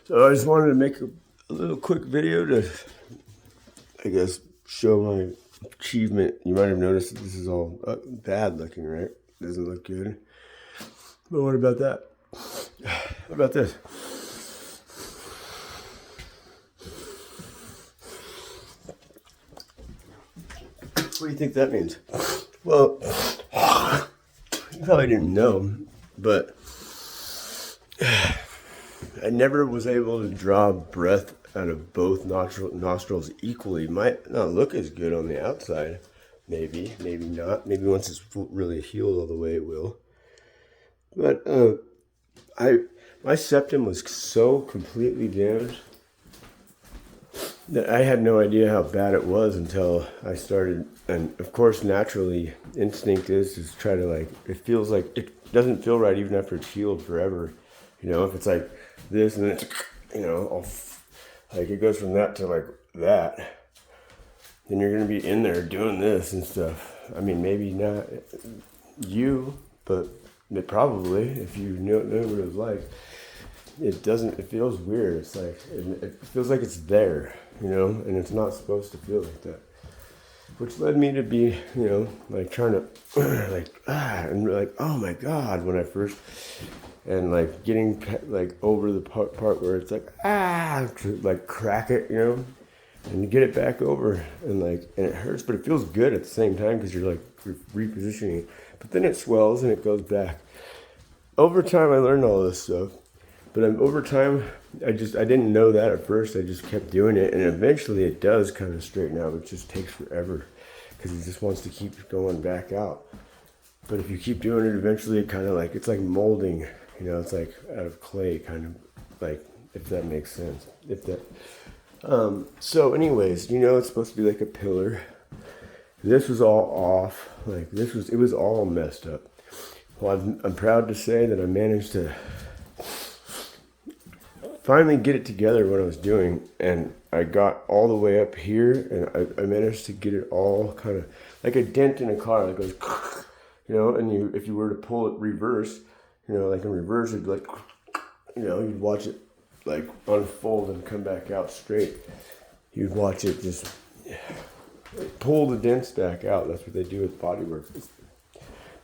So I just wanted to make a little quick video to, I guess, show my achievement. You might have noticed that this is all bad looking, right? Doesn't look good. But what about that? What about this? What do you think that means? Well, you probably didn't know, but I never was able to draw breath out of both nostrils equally. Might not look as good on the outside. Maybe not. Maybe once it's really healed all the way, it will. But my septum was so completely damaged that I had no idea how bad it was until I started. And of course, naturally, instinct is to try to it feels like it doesn't feel right even after it's healed forever. You know, if it's like this and it's, all, like it goes from that to like that, then you're going to be in there doing this and stuff. I mean, maybe not you, but probably if you know what it was like. It feels weird. It's like, it feels like it's there, and it's not supposed to feel like that. Which led me to be, like trying to, and like, oh my God, when I first, and like getting like over the part where it's like, to like crack it, and you get it back over and it hurts, but it feels good at the same time because you're repositioning it. But then it swells and it goes back. Over time, I learned all this stuff. But over time, I didn't know that at first. I just kept doing it, and eventually it does kind of straighten out. It just takes forever because it just wants to keep going back out. But if you keep doing it, eventually it kind of it's like molding. It's like out of clay, kind of like, if that makes sense. So anyways, it's supposed to be like a pillar. This was all off. It was all messed up. Well, I'm proud to say that I managed to finally get it together what I was doing, and I got all the way up here, and I managed to get it all kind of like a dent in a car that goes, and if you were to pull it reverse, like in reverse, it'd be like, you'd watch it like unfold and come back out straight. You'd watch it just pull the dents back out. That's what they do with bodywork. It's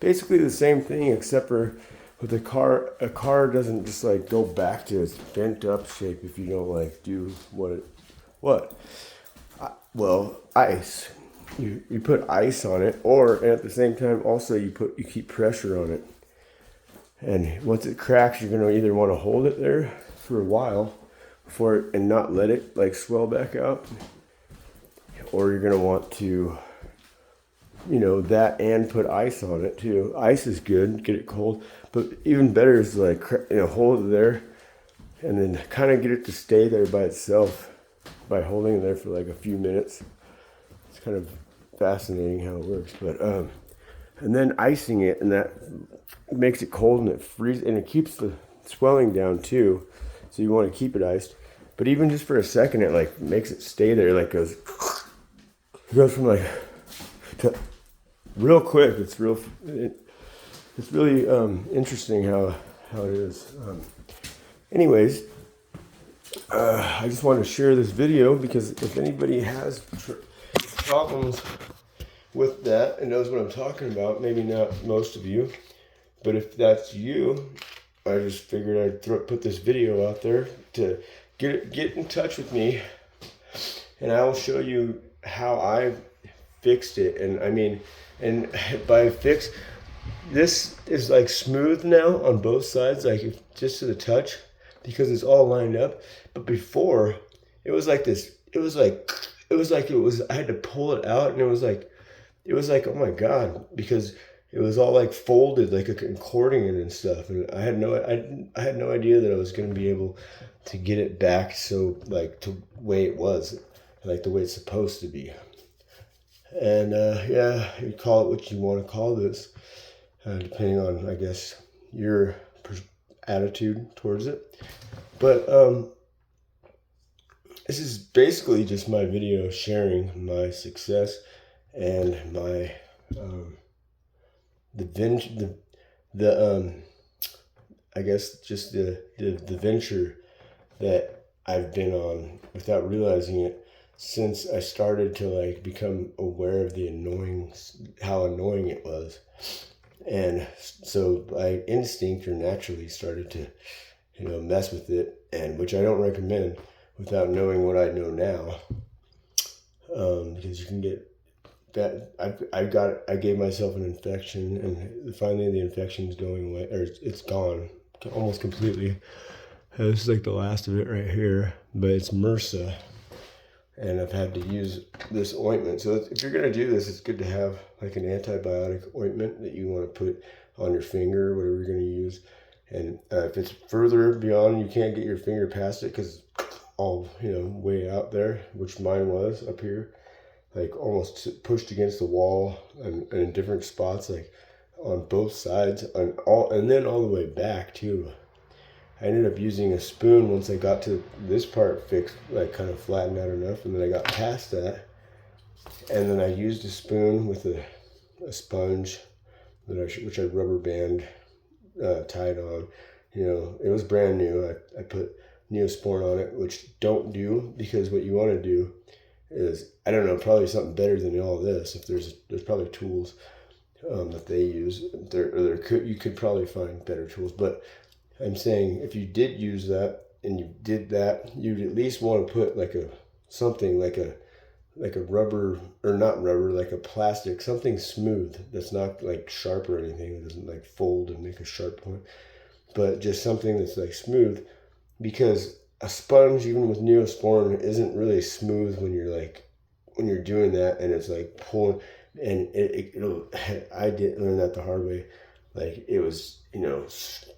basically the same thing, except for with a car doesn't just go back to its bent up shape if you don't do well, ice. You put ice on it, and at the same time also you keep pressure on it. And once it cracks, you're gonna either want to hold it there for a while and not let it swell back out, or you're gonna want to that and put ice on it too. Ice is good, get it cold, but even better is hold it there and then kind of get it to stay there by itself by holding it there for a few minutes. It's kind of fascinating how it works, but and then icing it, and that makes it cold and it freezes and it keeps the swelling down too. So you want to keep it iced, but even just for a second, it makes it stay there. It goes from to real quick. It's really interesting how it is. Anyways, I just wanted to share this video because if anybody has problems with that and knows what I'm talking about, maybe not most of you, but if that's you, I just figured I'd put this video out there to get in touch with me, and I will show you how I fixed it. And by fix, this is smooth now on both sides, just to the touch, because it's all lined up. But before, it was like this. It was I had to pull it out, and it was like, oh my God, because it was all folded like an accordion and stuff. And I had no idea that I was going to be able to get it back so to the way it was, the way it's supposed to be. And yeah, you call it what you want to call this, depending on, I guess, your attitude towards it. But this is basically just my video sharing my success and my I guess just the venture that I've been on without realizing it since I started to like become aware of how annoying it was. And so by instinct or naturally started to, mess with it, and which I don't recommend without knowing what I know now. Because you can get that. I gave myself an infection, and finally the infection's going away, or it's gone almost completely. This is like the last of it right here, but it's MRSA, and I've had to use this ointment. So if you're gonna do this, it's good to have like an antibiotic ointment that you want to put on your finger, whatever you're gonna use. And if it's further beyond, you can't get your finger past it because all way out there, which mine was up here, like almost pushed against the wall, and in different spots, like on both sides, and then all the way back too. I ended up using a spoon once I got to this part fixed, like kind of flattened out enough, and then I got past that, and then I used a spoon with a sponge which I rubber band tied on. It was brand new. I put Neosporin on it, which don't do, because what you want to do is, I don't know, probably something better than all this. If there's probably tools that they use, you could probably find better tools. But I'm saying if you did use that and you did that, you'd at least want to put like a rubber, or not rubber, like a plastic, something smooth that's not like sharp or anything. It doesn't like fold and make a sharp point, but just something that's like smooth, because a sponge, even with Neosporin, isn't really smooth when you're doing that, and it's like pulling, and it'll I did learn that the hard way. Like it was,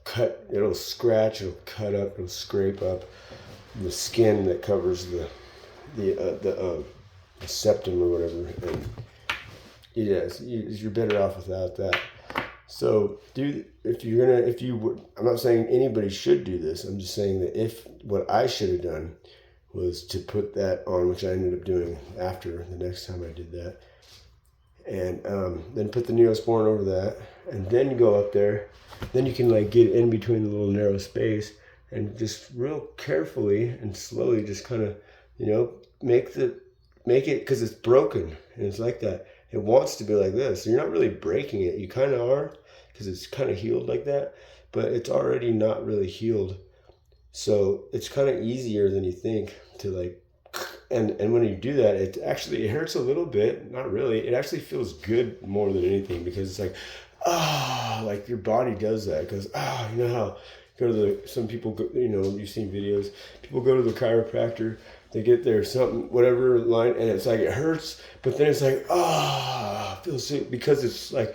cut, it'll scratch, it'll cut up, it'll scrape up the skin that covers the septum or whatever, and yes, you're better off without that. So, I'm not saying anybody should do this. I'm just saying that what I should have done was to put that on, which I ended up doing after the next time I did that, and then put the Neosporin over that, and then you go up there. Then you can like get in between the little narrow space, and just real carefully and slowly just kind of, make it, because it's broken and it's like that. It wants to be like this. So you're not really breaking it. You kind of are, because it's kind of healed like that, but it's already not really healed. So it's kind of easier than you think to like, and when you do that, it hurts a little bit. Not really. It actually feels good more than anything, because it's like, like your body does that. It goes, you know how some people go, you've seen videos, people go to the chiropractor, they get their something, whatever line, and it's like, it hurts, but then it's like, feels sick, because it's like,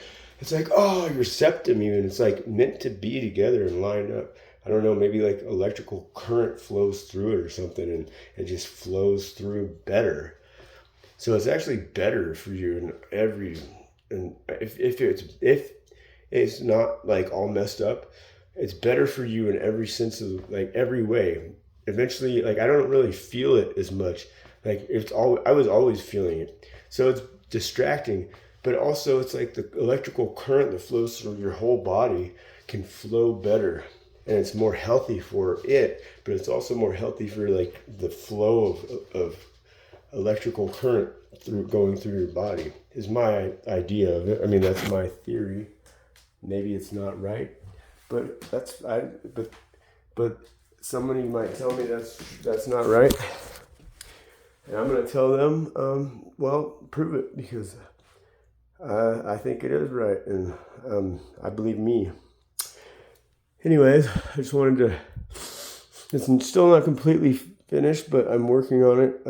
your septum even, it's like meant to be together and lined up. I don't know, maybe like electrical current flows through it or something, and it just flows through better. So it's actually better for you and if it's not like all messed up, it's better for you in every sense of like every way. Eventually, like I don't really feel it as much. Like I was always feeling it. So it's distracting, but also it's like the electrical current that flows through your whole body can flow better, and it's more healthy for it, but it's also more healthy for like the flow of electrical current going through your body, is my idea of it. I mean, that's my theory. Maybe it's not right, but but somebody might tell me that's not right, and I'm gonna tell them, well, prove it, because I think it is right, and I believe me. Anyways, I just wanted to. It's still not completely finished, but I'm working on it.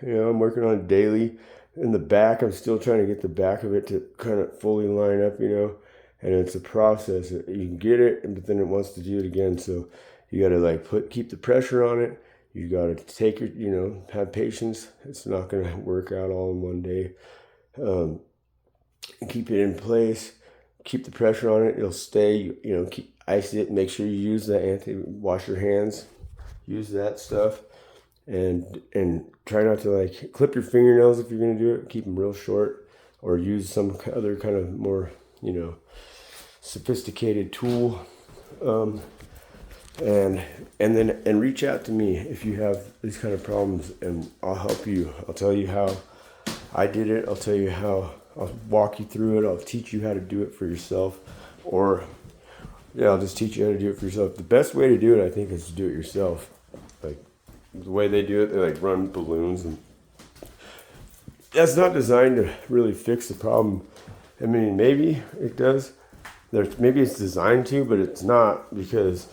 I'm working on it daily. In the back, I'm still trying to get the back of it to kind of fully line up, and it's a process. You can get it, but then it wants to do it again. So you got to like keep the pressure on it. You got to take have patience. It's not going to work out all in one day. Keep it in place. Keep the pressure on it. It'll stay. Ice it. Make sure you use the wash your hands. Use that stuff. And try not to like clip your fingernails if you're going to do it. Keep them real short, or use some other kind of more, sophisticated tool. and reach out to me if you have these kind of problems, and I'll help you. I'll tell you how I did it. I'll tell you how. I'll walk you through it. I'll teach you how to do it for yourself, or yeah, I'll just teach you how to do it for yourself. The best way to do it, I think, is to do it yourself. Like the way they do it, they like run balloons, and that's not designed to really fix the problem. I mean, maybe it does. Maybe it's designed to, but it's not, because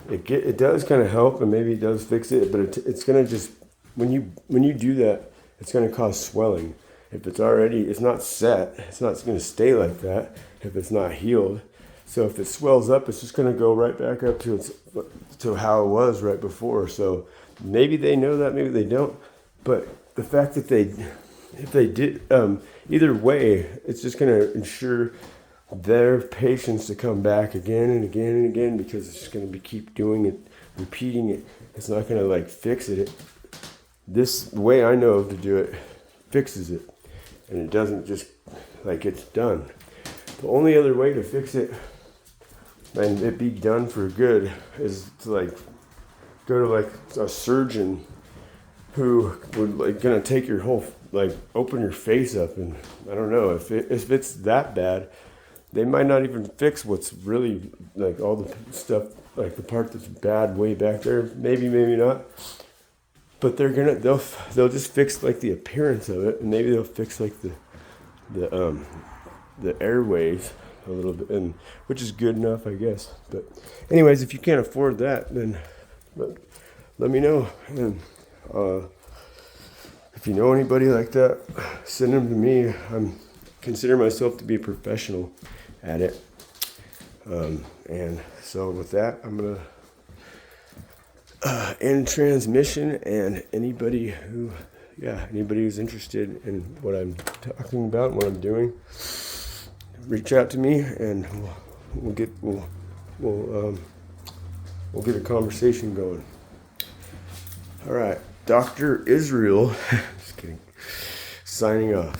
it does kind of help, and maybe it does fix it, but it's gonna just when you do that, it's gonna cause swelling. If it's not set, it's not going to stay like that if it's not healed. So if it swells up, it's just going to go right back up to how it was right before. So maybe they know that, maybe they don't. But the fact that if they did, either way, it's just going to ensure their patients to come back again and again and again, because it's just going to keep doing it, repeating it. It's not going to like fix it. This way I know to do it fixes it. And it doesn't just, like, it's done. The only other way to fix it and it be done for good is to, like, go to, like, a surgeon who would, like, gonna take your whole, like, open your face up. And I don't know, if it's that bad, they might not even fix what's really, like, all the stuff, like, the part that's bad way back there. Maybe not. But they'll just fix like the appearance of it, and maybe they'll fix like the airways a little bit, and which is good enough, I guess. But anyways, if you can't afford that, then let me know. And if you know anybody like that, send them to me. I consider myself to be a professional at it. And so with that, I'm gonna end transmission, and anybody who's interested in what I'm talking about and what I'm doing, reach out to me, and we'll get a conversation going. All right, Dr. Israel, just kidding, signing off.